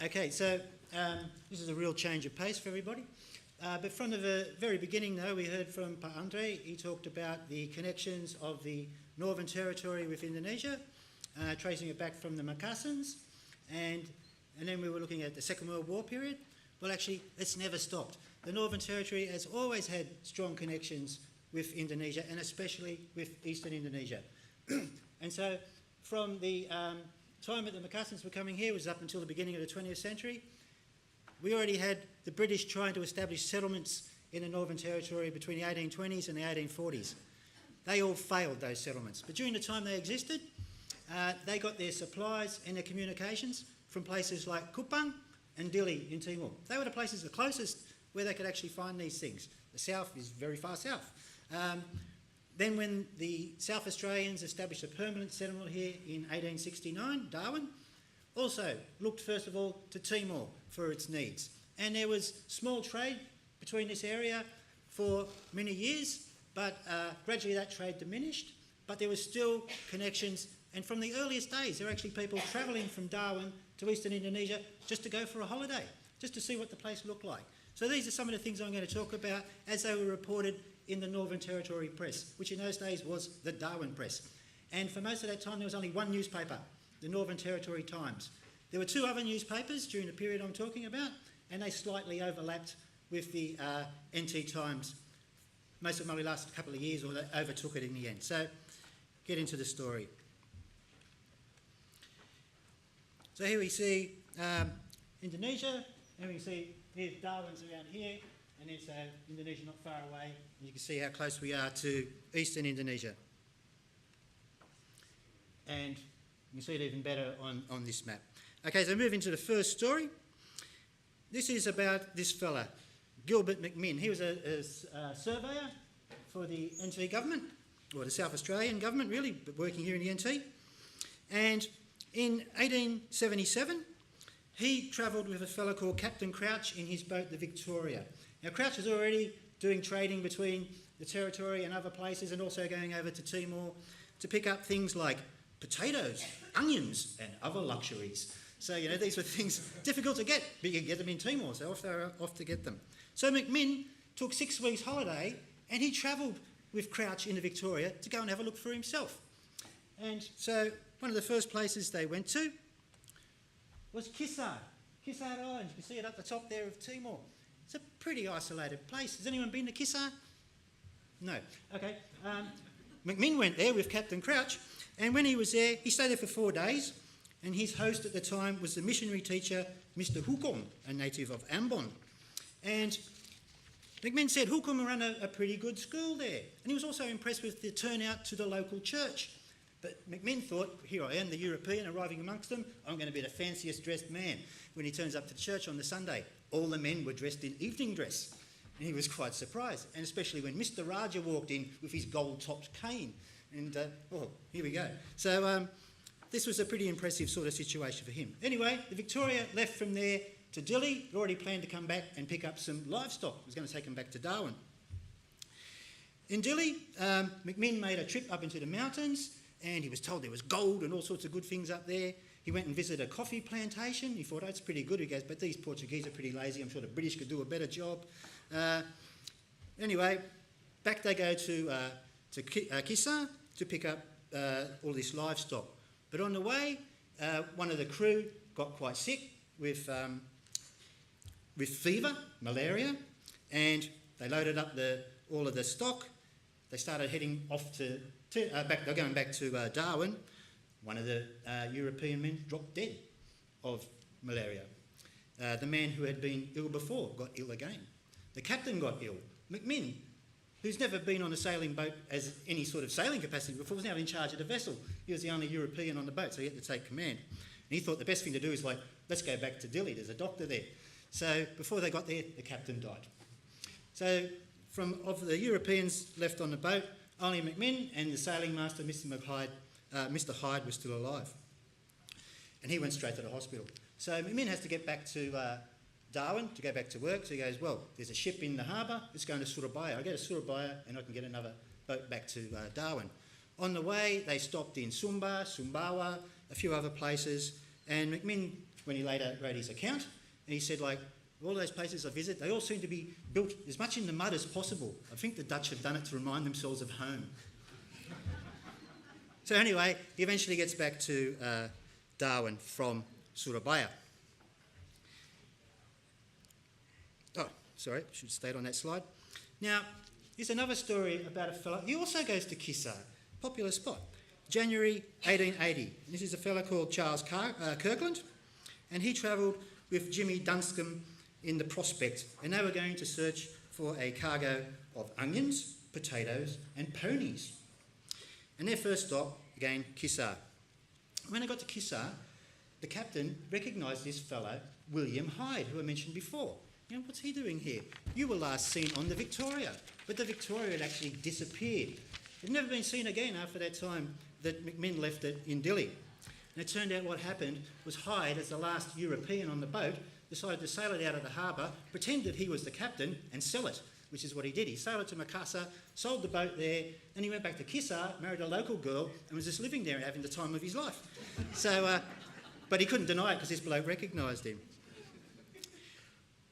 Okay, so this is a real change of pace for everybody. But from the very beginning, though, we heard from Pa Andre. He talked about the connections of the Northern Territory with Indonesia, tracing it back from the Macassans, and then we were looking at the Second World War period. Well, actually, it's never stopped. The Northern Territory has always had strong connections with Indonesia, and especially with Eastern Indonesia. And so from the time that the Macassans were coming here, was up until the beginning of the 20th century, we already had the British trying to establish settlements in the Northern Territory between the 1820s and the 1840s. They all failed, those settlements. But during the time they existed, they got their supplies and their communications from places like Kupang and Dili in Timor. They were the places the closest where they could actually find these things. The south is very far south. Then when the South Australians established a permanent settlement here in 1869, Darwin also looked first of all to Timor for its needs. And there was small trade between this area for many years, but gradually that trade diminished, but there were still connections. And from the earliest days, there were actually people travelling from Darwin to Eastern Indonesia just to go for a holiday, just to see what the place looked like. So these are some of the things I'm going to talk about as they were reported in the Northern Territory press, which in those days was the Darwin press. And for most of that time, there was only one newspaper, the Northern Territory Times. There were two other newspapers during the period I'm talking about, and they slightly overlapped with the NT Times. Most of them only lasted a couple of years, or they overtook it in the end. So get into the story. So here we see Indonesia, and we see here's Darwin's around here, and then so Indonesia not far away, and you can see how close we are to Eastern Indonesia. And you can see it even better on this map. Okay, so moving to the first story. This is about this fella, Gilbert McMinn. He was a surveyor for the NT government, or the South Australian government really, but working here in the NT. And in 1877, he travelled with a fellow called Captain Crouch in his boat, the Victoria. Now, Crouch was already doing trading between the territory and other places, and also going over to Timor to pick up things like potatoes, onions, and other luxuries. So, you know, these were things difficult to get, but you could get them in Timor, so off they were off to get them. So McMinn took 6 weeks holiday, and he travelled with Crouch into Victoria to go and have a look for himself. And so one of the first places they went to was Kissar Island. You can see it up the top there of Timor. It's a pretty isolated place. Has anyone been to Kissar? No. Okay. McMinn went there with Captain Crouch, and when he was there, he stayed there for 4 days, and his host at the time was the missionary teacher, Mr. Hukum, a native of Ambon. And McMinn said Hukum ran a pretty good school there, and he was also impressed with the turnout to the local church. But McMinn thought, here I am, the European, arriving amongst them, I'm going to be the fanciest dressed man. When he turns up to the church on the Sunday, all the men were dressed in evening dress. And he was quite surprised, and especially when Mr. Raja walked in with his gold-topped cane. And, here we go. So this was a pretty impressive sort of situation for him. Anyway, the Victoria left from there to Dili. He'd already planned to come back and pick up some livestock. He was going to take them back to Darwin. In Dili, McMinn made a trip up into the mountains, and he was told there was gold and all sorts of good things up there. He went and visited a coffee plantation. He thought, oh, it's pretty good. He goes, but these Portuguese are pretty lazy. I'm sure the British could do a better job. Anyway, back they go to Kissar to pick up all this livestock. But on the way, one of the crew got quite sick with fever, malaria, and they loaded up all of the stock. They started heading off they're going back to Darwin. One of the European men dropped dead of malaria. The man who had been ill before got ill again. The captain got ill. McMinn, who's never been on a sailing boat as any sort of sailing capacity before, was now in charge of the vessel. He was the only European on the boat, so he had to take command. And he thought the best thing to do is let's go back to Dili, there's a doctor there. So before they got there, the captain died. So of the Europeans left on the boat, only McMinn and the sailing master, Mr. Hyde, was still alive. And he went straight to the hospital. So McMinn has to get back to Darwin to go back to work. So he goes, well, there's a ship in the harbour, it's going to Surabaya. I go to Surabaya and I can get another boat back to Darwin. On the way, they stopped in Sumbawa, a few other places, and McMinn when he later wrote his account. And he said, like, all those places I visit, they all seem to be built as much in the mud as possible. I think the Dutch have done it to remind themselves of home. So anyway, he eventually gets back to Darwin from Surabaya. Oh, sorry, should have stayed on that slide. Now, here's another story about a fellow. He also goes to Kisar, popular spot. January 1880. This is a fellow called Charles Kirkland, and he travelled with Jimmy Dunscombe in the Prospect, and they were going to search for a cargo of onions, potatoes and ponies. And their first stop, again, Kisar. When they got to Kisar, the captain recognised this fellow, William Hyde, who I mentioned before. You know, what's he doing here? You were last seen on the Victoria, but the Victoria had actually disappeared. It had never been seen again after that time that McMinn left it in Dili. And it turned out what happened was Hyde, as the last European on the boat, decided to sail it out of the harbour, pretend that he was the captain and sell it, which is what he did. He sailed it to Makassar, sold the boat there, then he went back to Kisar, married a local girl and was just living there and having the time of his life. So, but he couldn't deny it because this bloke recognised him.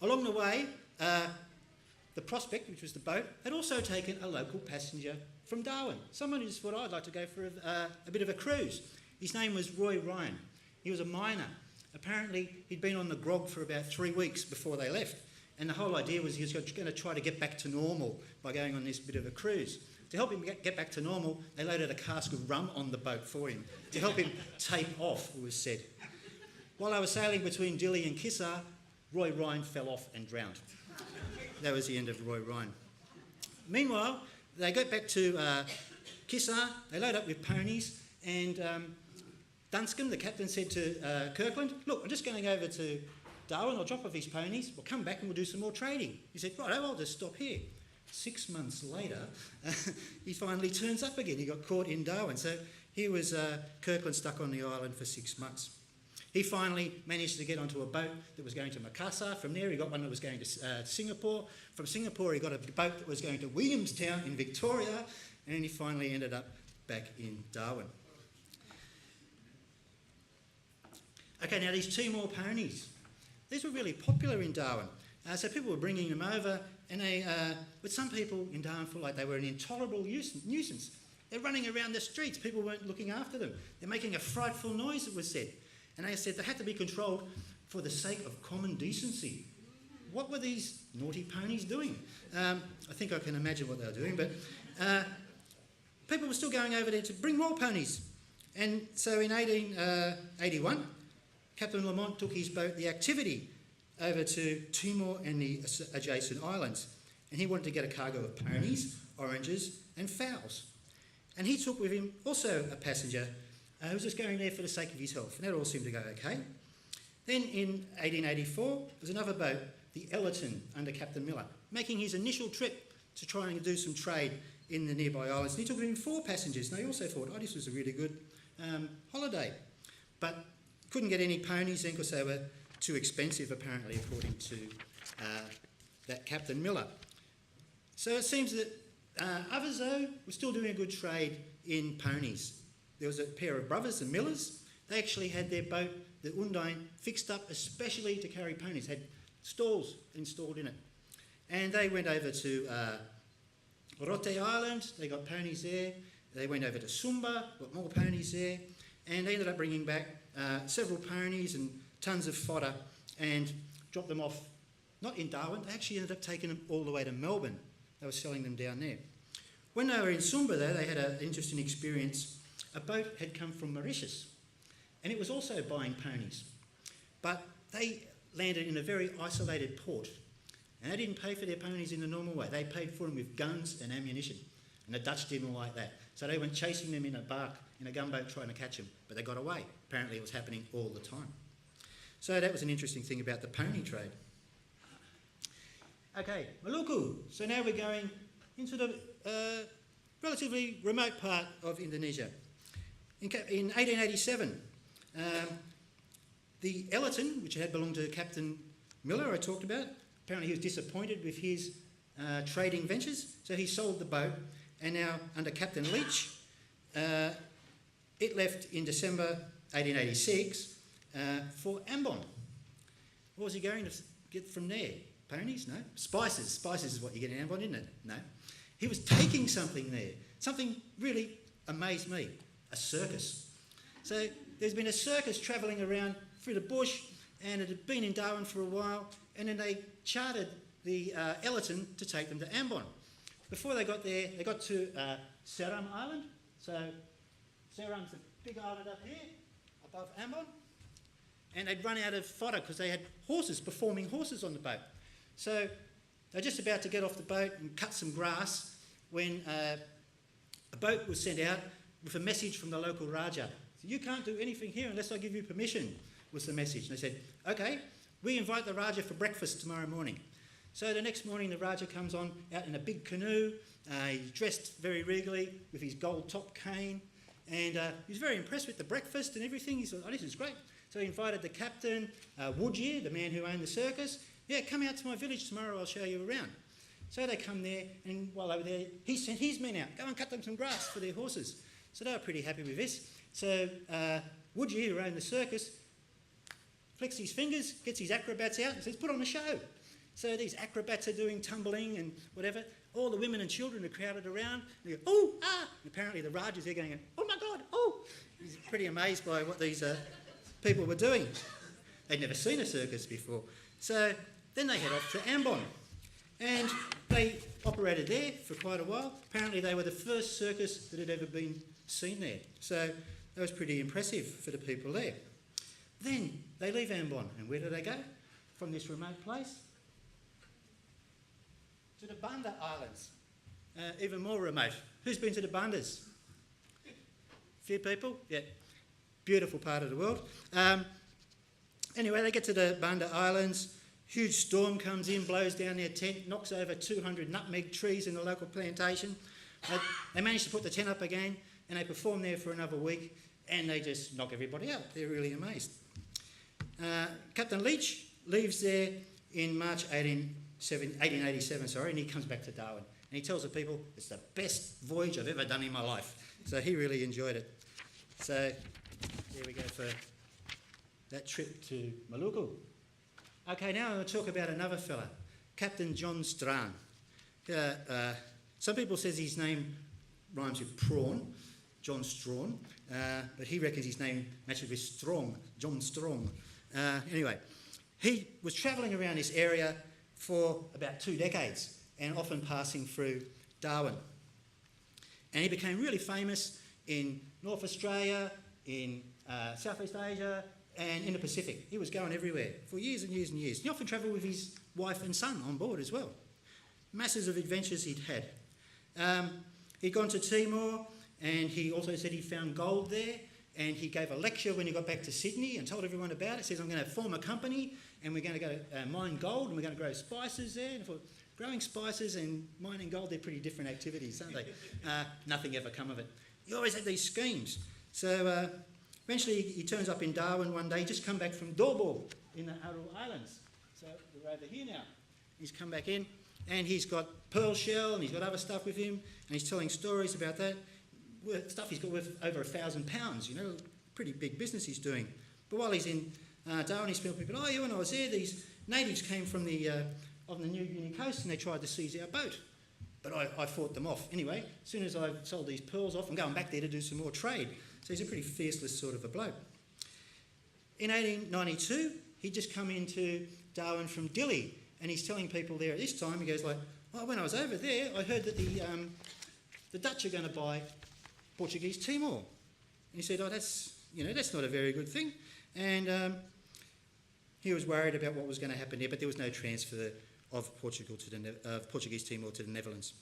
Along the way, the Prospect, which was the boat, had also taken a local passenger from Darwin. Someone who's thought, I'd like to go for a bit of a cruise. His name was Roy Ryan. He was a miner. Apparently, he'd been on the grog for about 3 weeks before they left. And the whole idea was he was going to try to get back to normal by going on this bit of a cruise. To help him get back to normal, they loaded a cask of rum on the boat for him, to help him tape off, it was said. While they were sailing between Dili and Kisar, Roy Ryan fell off and drowned. That was the end of Roy Ryan. Meanwhile, they got back to Kisar, they load up with ponies, and Dunscombe, the captain, said to Kirkland, look, I'm just going over to Darwin, I'll drop off these ponies, we'll come back and we'll do some more trading. He said, right, I'll just stop here. 6 months later, he finally turns up again. He got caught in Darwin. So here was Kirkland stuck on the island for 6 months. He finally managed to get onto a boat that was going to Makassar. From there, he got one that was going to Singapore. From Singapore, he got a boat that was going to Williamstown in Victoria. And then he finally ended up back in Darwin. Okay, now these Timor ponies. These were really popular in Darwin. So people were bringing them over, and but some people in Darwin felt like they were an intolerable nuisance. They're running around the streets. People weren't looking after them. They're making a frightful noise, it was said. And they said they had to be controlled for the sake of common decency. What were these naughty ponies doing? I think I can imagine what they were doing, but people were still going over there to bring more ponies. And so in 1881, Captain Lamont took his boat, the Activity, over to Timor and the adjacent islands. And he wanted to get a cargo of ponies, oranges and fowls. And he took with him also a passenger who was just going there for the sake of his health. And that all seemed to go okay. Then in 1884, there was another boat, the Ellerton, under Captain Miller, making his initial trip to try and do some trade in the nearby islands. And he took with him 4 passengers. And they also thought, oh, this was a really good holiday. But couldn't get any ponies then because they were too expensive, apparently, according to that Captain Miller. So it seems that others, though, were still doing a good trade in ponies. There was a pair of brothers, the Millers. They actually had their boat, the Undine, fixed up especially to carry ponies, had stalls installed in it. And they went over to Rote Island, they got ponies there. They went over to Sumba, got more ponies there. And they ended up bringing back several ponies and tons of fodder and dropped them off, not in Darwin, they actually ended up taking them all the way to Melbourne. They were selling them down there. When they were in Sumba, though, they had an interesting experience. A boat had come from Mauritius, and it was also buying ponies. But they landed in a very isolated port, and they didn't pay for their ponies in the normal way. They paid for them with guns and ammunition, and the Dutch didn't like that. So they went chasing them in a bark, in a gunboat, trying to catch them, but they got away. Apparently it was happening all the time. So that was an interesting thing about the pony trade. Okay, Maluku. So now we're going into the relatively remote part of Indonesia. In 1887, the Ellerton, which had belonged to Captain Miller, I talked about, apparently he was disappointed with his trading ventures, so he sold the boat, and now under Captain Leach, it left in December 1886, for Ambon. What was he going to get from there? Ponies? No. Spices. Spices is what you get in Ambon, isn't it? No. He was taking something there. Something really amazed me. A circus. So there's been a circus travelling around through the bush, and it had been in Darwin for a while, and then they chartered the Ellerton to take them to Ambon. Before they got there, they got to Faram Island. So Faram's a big island up here, above Ambon. And they'd run out of fodder because they had horses, performing horses on the boat. So they're just about to get off the boat and cut some grass when a boat was sent out with a message from the local Raja. So you can't do anything here unless I give you permission, was the message. And they said, okay, we invite the Raja for breakfast tomorrow morning. So the next morning the Raja comes on out in a big canoe. He's dressed very regally with his gold top cane. And he was very impressed with the breakfast and everything. He thought, oh, this is great. So he invited the captain, Woodyear, the man who owned the circus. Yeah, come out to my village tomorrow, I'll show you around. So they come there, and while they were there, he sent his men out, go and cut them some grass for their horses. So they were pretty happy with this. So Woodyear, who owned the circus, flicks his fingers, gets his acrobats out and says, put on a show. So these acrobats are doing tumbling and whatever. All the women and children are crowded around. And they go, oh, ah! And apparently the Raja's there going, oh my God, oh! He's pretty amazed by what these people were doing. They'd never seen a circus before. So then they head off to Ambon. And they operated there for quite a while. Apparently they were the first circus that had ever been seen there. So that was pretty impressive for the people there. Then they leave Ambon. And where do they go? From this remote place to the Banda Islands. Even more remote. Who's been to the Bandas? Few people? Yeah. Beautiful part of the world. Anyway, they get to the Banda Islands. Huge storm comes in, blows down their tent, knocks over 200 nutmeg trees in the local plantation. They manage to put the tent up again, and they perform there for another week, and they just knock everybody out. They're really amazed. Captain Leach leaves there in March 1887, and he comes back to Darwin. And he tells the people, it's the best voyage I've ever done in my life. So he really enjoyed it. So there we go for that trip to Maluku. Okay, now I'm going to talk about another fella, Captain John Strachan. Some people says his name rhymes with prawn, John Strawn, but he reckons his name matches with Strong, John Strong. Anyway, he was travelling around this area for about 2 decades and often passing through Darwin. And he became really famous in North Australia, in Southeast Asia, and in the Pacific. He was going everywhere for years and years and years. He often travelled with his wife and son on board as well. Masses of adventures he'd had. He'd gone to Timor, and he also said he found gold there, and he gave a lecture when he got back to Sydney and told everyone about it. He says, I'm going to form a company, and we're going to go mine gold, and we're going to grow spices there. And I thought, growing spices and mining gold, they're pretty different activities, aren't they? Nothing ever come of it. He always had these schemes. So eventually he turns up in Darwin one day, just come back from Dorborg in the Aru Islands. So we're over here now. He's come back in, and he's got pearl shell, and he's got other stuff with him, and he's telling stories about that. Stuff he's got worth over £1,000, you know, pretty big business he's doing. But while he's in Darwin, he's telling people, oh yeah, when I was there, these natives came from on the New Guinea coast, and they tried to seize our boat. But I fought them off. Anyway, as soon as I sold these pearls off, I'm going back there to do some more trade. So he's a pretty faceless sort of a bloke. In 1892, he'd just come into Darwin from Dili, and he's telling people there at this time, he goes like, oh, when I was over there, I heard that the Dutch are going to buy Portuguese Timor. And he said, oh, that's not a very good thing. And he was worried about what was going to happen there, but there was no transfer of Portuguese Timor to the Netherlands.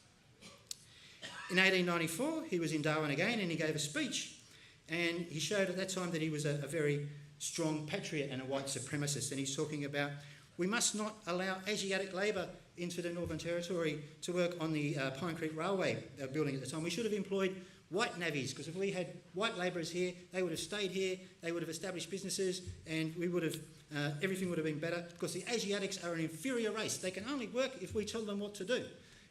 In 1894, he was in Darwin again, and he gave a speech. And he showed at that time that he was a very strong patriot and a white supremacist. And he's talking about, we must not allow Asiatic labour into the Northern Territory to work on the Pine Creek Railway building at the time. We should have employed white navvies, because if we had white labourers here, they would have stayed here, they would have established businesses, and we would have everything would have been better, because the Asiatics are an inferior race. They can only work if we tell them what to do.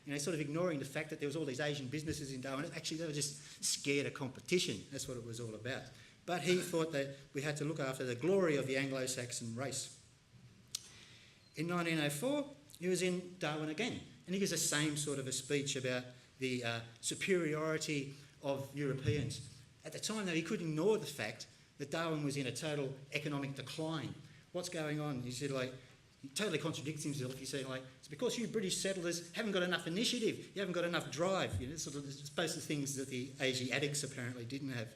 You know, sort of ignoring the fact that there was all these Asian businesses in Darwin. Actually, they were just scared of competition. That's what it was all about. but he thought that we had to look after the glory of the Anglo-Saxon race. In 1904, he was in Darwin again, and he gives the same sort of a speech about the superiority of Europeans. At the time, though, he couldn't ignore the fact that Darwin was in a total economic decline. What's going on? He said, like, he totally contradicts himself. He said, like, it's because you British settlers haven't got enough initiative, you haven't got enough drive. You know, sort of supposed to things that the Asiatics apparently didn't have.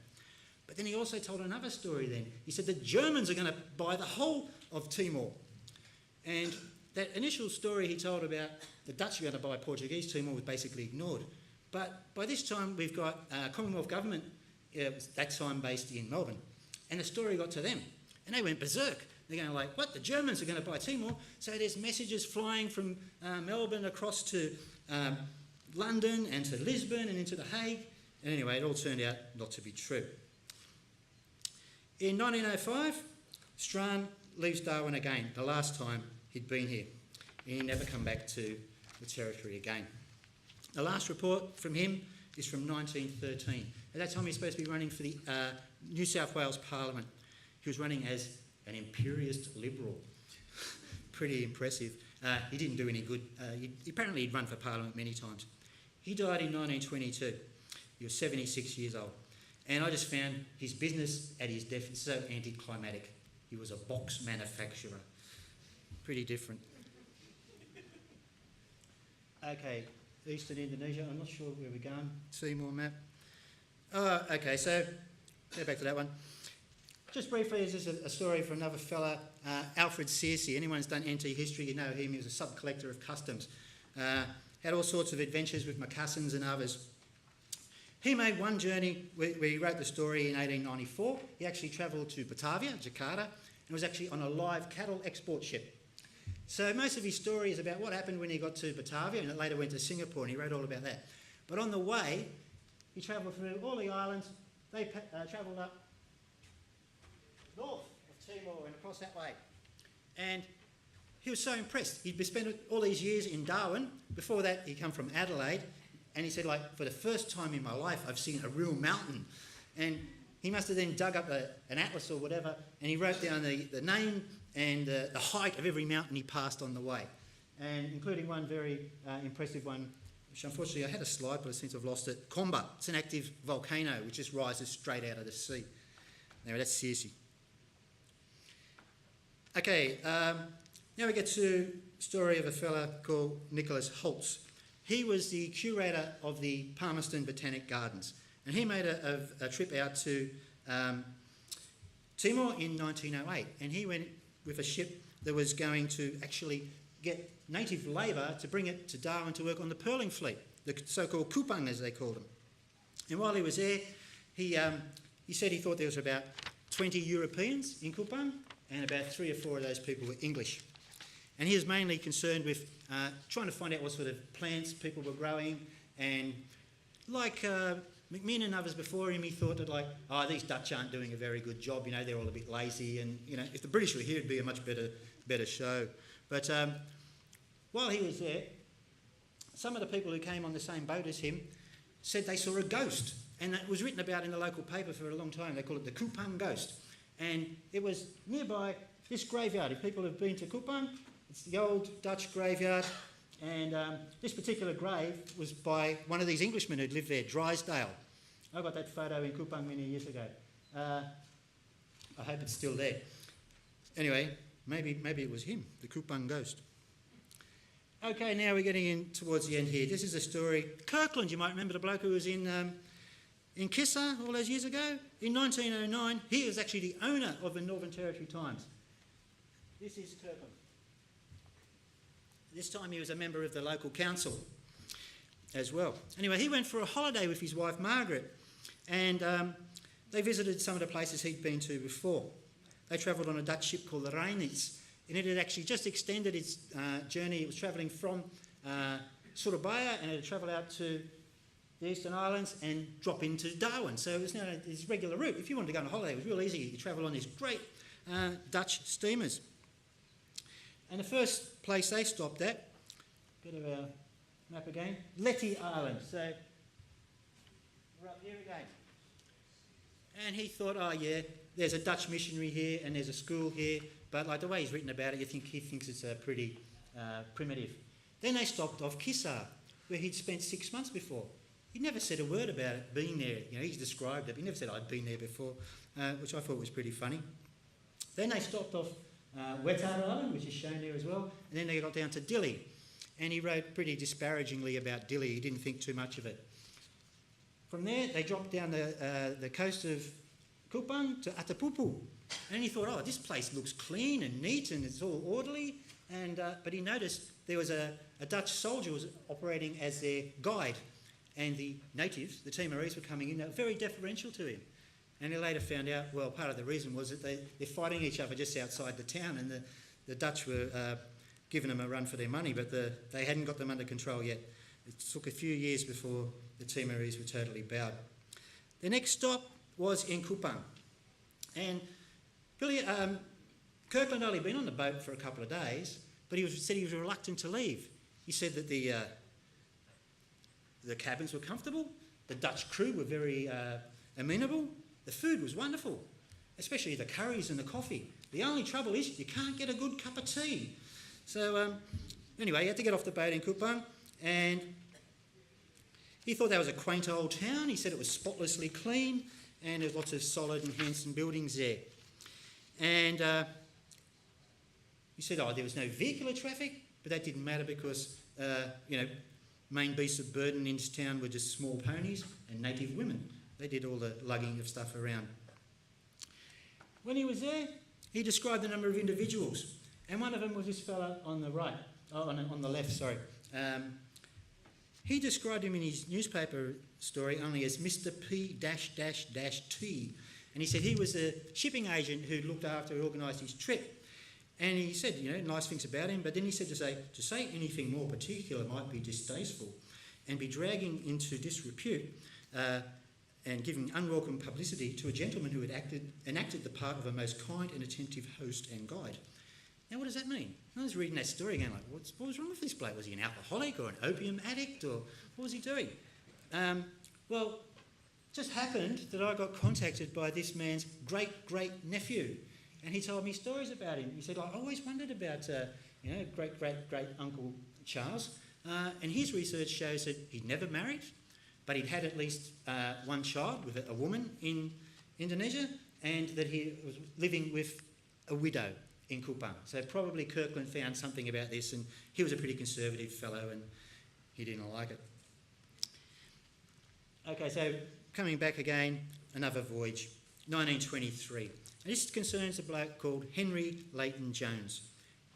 But then he also told another story then. He said the Germans are going to buy the whole of Timor. And that initial story he told about the Dutch are going to buy Portuguese Timor was basically ignored. But by this time, we've got Commonwealth government, that time based in Melbourne. And the story got to them. And they went berserk. They're going like, what? The Germans are going to buy Timor? So there's messages flying from Melbourne across to London and to Lisbon and into The Hague. And anyway, it all turned out not to be true. In 1905, Strachan leaves Darwin again, the last time he'd been here. And he never come back to the territory again. The last report from him is from 1913. At that time, he was supposed to be running for the New South Wales Parliament. He was running as an imperialist liberal. Pretty impressive. He didn't do any good. Apparently, he'd run for Parliament many times. He died in 1922. He was 76 years old. And I just found his business at his death so anticlimactic. He was a box manufacturer. Pretty different. Okay, Eastern Indonesia. I'm not sure where we're going. Timor map. Okay, so go back to that one. Just briefly, this is a story from another fella, Alfred Searcy. Anyone who's done NT history, you know him. He was a sub-collector of customs. Had all sorts of adventures with moccasins and others. He made one journey where he wrote the story in 1894. He actually travelled to Batavia, Jakarta, and was actually on a live cattle export ship. So most of his story is about what happened when he got to Batavia, and it later went to Singapore, and he wrote all about that. But on the way, he travelled through all the islands. They travelled up north of Timor and across that way. And he was so impressed. He'd spent all these years in Darwin. Before that, he'd come from Adelaide. And he said, like, for the first time in my life, I've seen a real mountain. And he must have then dug up an atlas or whatever, and he wrote down the name and the height of every mountain he passed on the way, and including one very impressive one, which unfortunately I had a slide, but I seem to have lost it. Comba. It's an active volcano which just rises straight out of the sea. Anyway, that's Searcy. Okay, now we get to the story of a fella called Nicholas Hoult. He was the curator of the Palmerston Botanic Gardens, and he made a trip out to Timor in 1908, and he went with a ship that was going to actually get native labour to bring it to Darwin to work on the pearling fleet, the so-called kupang as they called them. And while he was there, he said he thought there was about 20 Europeans in Kupang, and about 3 or 4 of those people were English. And he was mainly concerned with trying to find out what sort of plants people were growing, and like McMinn and others before him, he thought that, like, oh, these Dutch aren't doing a very good job, you know, they're all a bit lazy, and, you know, if the British were here, it'd be a much better show. But while he was there, some of the people who came on the same boat as him said they saw a ghost, and it was written about in the local paper for a long time. They call it the Kupang ghost. And it was nearby this graveyard. If people have been to Kupang, it's the old Dutch graveyard. And this particular grave was by one of these Englishmen who'd lived there, Drysdale. I got that photo in Kupang many years ago. I hope it's still there. Anyway, maybe it was him, the Kupang ghost. Okay, now we're getting in towards the end here. This is a story. Kirkland, you might remember the bloke who was in Kissa all those years ago. In 1909, he was actually the owner of the Northern Territory Times. This is Kirkland. This time he was a member of the local council as well. Anyway, he went for a holiday with his wife Margaret, and they visited some of the places he'd been to before. They travelled on a Dutch ship called the Humanities, and it had actually just extended its journey. It was travelling from Surabaya, and it had travelled out to the Eastern Islands and drop into Darwin. So it was now this regular route. If you wanted to go on a holiday, it was real easy. You could travel on these great Dutch steamers. And the first place they stopped at, go to our map again, Leyte Island. So we're up here again. And he thought, oh yeah, there's a Dutch missionary here and there's a school here, but like the way he's written about it, he thinks it's pretty primitive. Then they stopped off Kissar, where he'd spent 6 months before. He never said a word about it being there. He's described it. He never said I'd been there before, which I thought was pretty funny. Then they stopped off Wetar Island, which is shown there as well, and then they got down to Dili. And he wrote pretty disparagingly about Dili. He didn't think too much of it. From there, they dropped down the coast of Kupang to Atapupu. And he thought, oh, this place looks clean and neat and it's all orderly. But he noticed there was a Dutch soldier was operating as their guide. And the natives, the Timorese, were coming in. They were very deferential to him. And he later found out, well, part of the reason was that they're fighting each other just outside the town, and the Dutch were giving them a run for their money, but they hadn't got them under control yet. It took a few years before the Timorese were totally bowed. The next stop was in Kupang. And Kirkland had only been on the boat for a couple of days, but said he was reluctant to leave. He said that the cabins were comfortable, the Dutch crew were very amenable, the food was wonderful, especially the curries and the coffee. The only trouble is you can't get a good cup of tea. So anyway, he had to get off the boat in Kupang, and he thought that was a quaint old town. He said it was spotlessly clean, and there's lots of solid and handsome buildings there. And he said, there was no vehicular traffic, but that didn't matter because, main beasts of burden in this town were just small ponies and native women. They did all the lugging of stuff around. When he was there, he described a number of individuals, and one of them was this fellow on the right, on the left, sorry. He described him in his newspaper story only as Mr. P-T, and he said he was a shipping agent who looked after and organised his trip. And he said, nice things about him, but then he said to say anything more particular might be distasteful and be dragging into disrepute and giving unwelcome publicity to a gentleman who had enacted the part of a most kind and attentive host and guide. Now, what does that mean? I was reading that story again, like, what was wrong with this bloke? Was he an alcoholic or an opium addict, or what was he doing? Well, it just happened that I got contacted by this man's great-great-nephew, and he told me stories about him. He said, I always wondered about, great-great-great-uncle Charles, and his research shows that he'd never married, but he'd had at least one child with a woman in Indonesia, and that he was living with a widow in Kupang. So probably Kirkland found something about this, and he was a pretty conservative fellow, and he didn't like it. Okay, so coming back again, another voyage, 1923. And this concerns a bloke called Henry LeightonJones.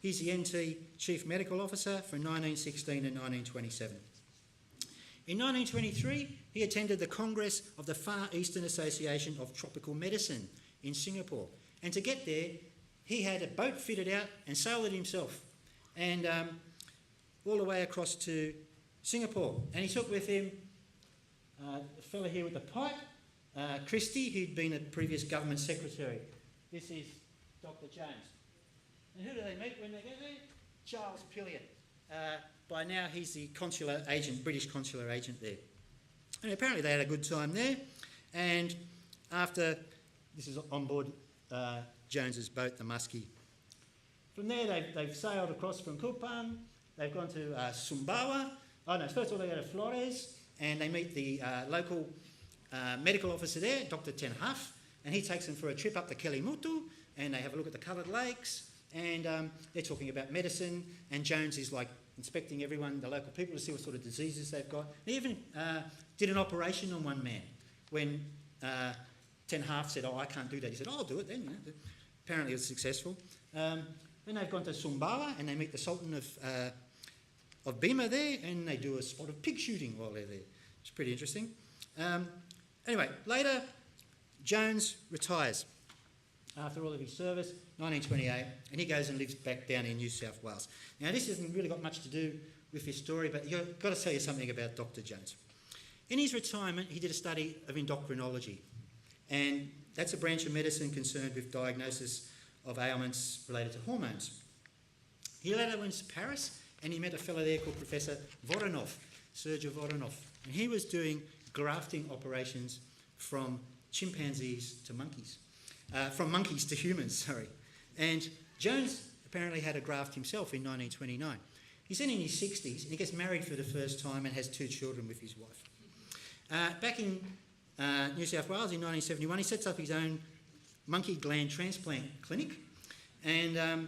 He's the NT Chief Medical Officer from 1916 to 1927. In 1923, he attended the Congress of the Far Eastern Association of Tropical Medicine in Singapore. And to get there, he had a boat fitted out and sailed it himself, and all the way across to Singapore. And he took with him a fellow here with the pipe, Christie, who'd been a previous government secretary. This is Dr. Jones. And who do they meet when they get there? Charles Pilliot. By now, he's the consular agent, British consular agent there. And apparently they had a good time there. And after, this is on board Jones's boat, the Muskie. From there, they've sailed across from Kupang. They've gone to Sumbawa. First of all, they go to Flores, and they meet the local medical officer there, Dr. Ten Huff, and he takes them for a trip up to Kelimutu, and they have a look at the coloured lakes, and they're talking about medicine, and Jones is like inspecting everyone, the local people, to see what sort of diseases they've got. They even did an operation on one man when Ten Huff said, I can't do that. He said, I'll do it then. Apparently it was successful. Then they've gone to Sumbawa, and they meet the Sultan of Bima there, and they do a spot of pig shooting while they're there. It's pretty interesting. Anyway, later, Jones retires after all of his service, 1928, and he goes and lives back down in New South Wales. Now, this hasn't really got much to do with this story, but I've got to tell you something about Dr. Jones. In his retirement, he did a study of endocrinology, and that's a branch of medicine concerned with diagnosis of ailments related to hormones. He later went to Paris, and he met a fellow there called Professor Voronov, Sergei Voronov, and he was doing grafting operations from chimpanzees to monkeys. From monkeys to humans, sorry. And Jones apparently had a graft himself in 1929. He's then in his 60s and he gets married for the first time and has 2 children with his wife. Back in New South Wales in 1971, he sets up his own monkey gland transplant clinic, and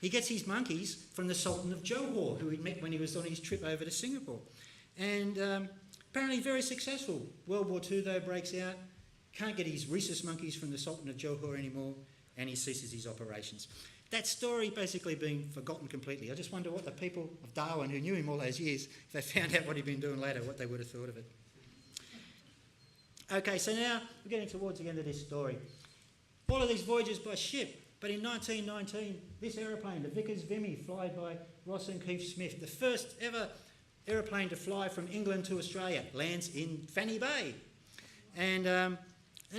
he gets his monkeys from the Sultan of Johor, who he'd met when he was on his trip over to Singapore. And apparently very successful. World War II, though, breaks out. Can't get his rhesus monkeys from the Sultan of Johor anymore, and he ceases his operations. That story basically being forgotten completely. I just wonder what the people of Darwin, who knew him all those years, if they found out what he'd been doing later, what they would have thought of it. Okay, so now we're getting towards the end of this story. All of these voyages by ship, but in 1919, this aeroplane, the Vickers Vimy, flying by Ross and Keith Smith, the first ever aeroplane to fly from England to Australia, lands in Fanny Bay. And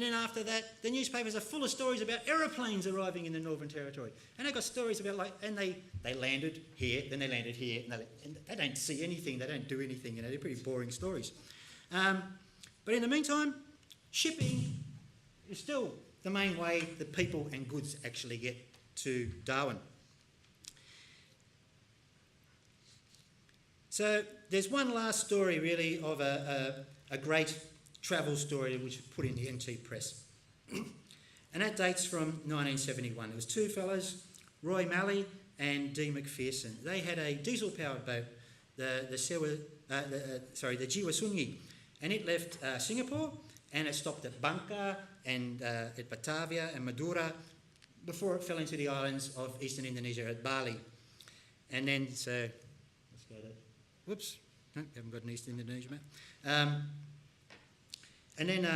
then after that, the newspapers are full of stories about aeroplanes arriving in the Northern Territory. And they've got stories about, and they landed here, then they landed here, and they don't see anything, they don't do anything, they're pretty boring stories. But in the meantime, shipping is still the main way that people and goods actually get to Darwin. So there's one last story really of a great travel story which was put in the NT Press. And that dates from 1971. There was 2 fellows, Roy Malley and D. McPherson. They had a diesel-powered boat, the Jiwasungi, and it left Singapore and it stopped at Bangka and at Batavia and Madura before it fell into the islands of eastern Indonesia at Bali. And then, so, let's go to, whoops, no, haven't got an eastern Indonesia map. And then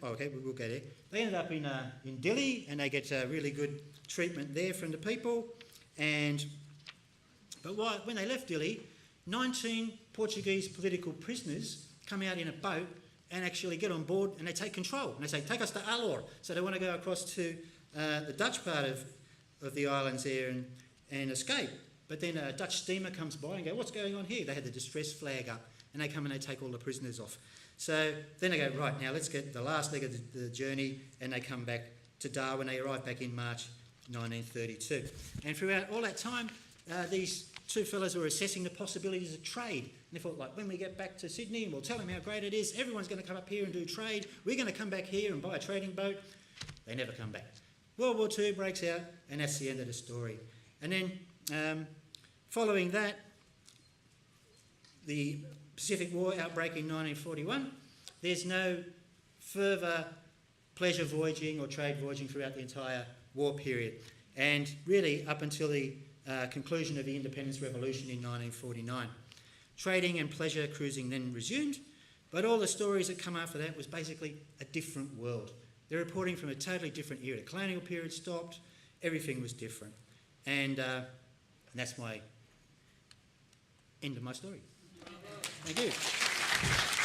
we'll go there. They ended up in Dili and they get really good treatment there from the people. But when they left Dili, 19 Portuguese political prisoners come out in a boat and actually get on board and they take control. And they say, take us to Alor. So they want to go across to the Dutch part of the islands there and escape. But then a Dutch steamer comes by and go, what's going on here? They had the distress flag up and they come and they take all the prisoners off. So then they go, right, now let's get the last leg of the journey, and they come back to Darwin. They arrive back in March 1932. And throughout all that time, these 2 fellows were assessing the possibilities of trade. And they thought, like, when we get back to Sydney and we'll tell them how great it is, everyone's going to come up here and do trade. We're going to come back here and buy a trading boat. They never come back. World War II breaks out, and that's the end of the story. And then following that, the Pacific War outbreak in 1941, there's no further pleasure voyaging or trade voyaging throughout the entire war period. And really up until the conclusion of the Independence Revolution in 1949. Trading and pleasure cruising then resumed, but all the stories that come after that was basically a different world. They're reporting from a totally different era. The colonial period stopped, everything was different. And that's my end of my story. Thank you.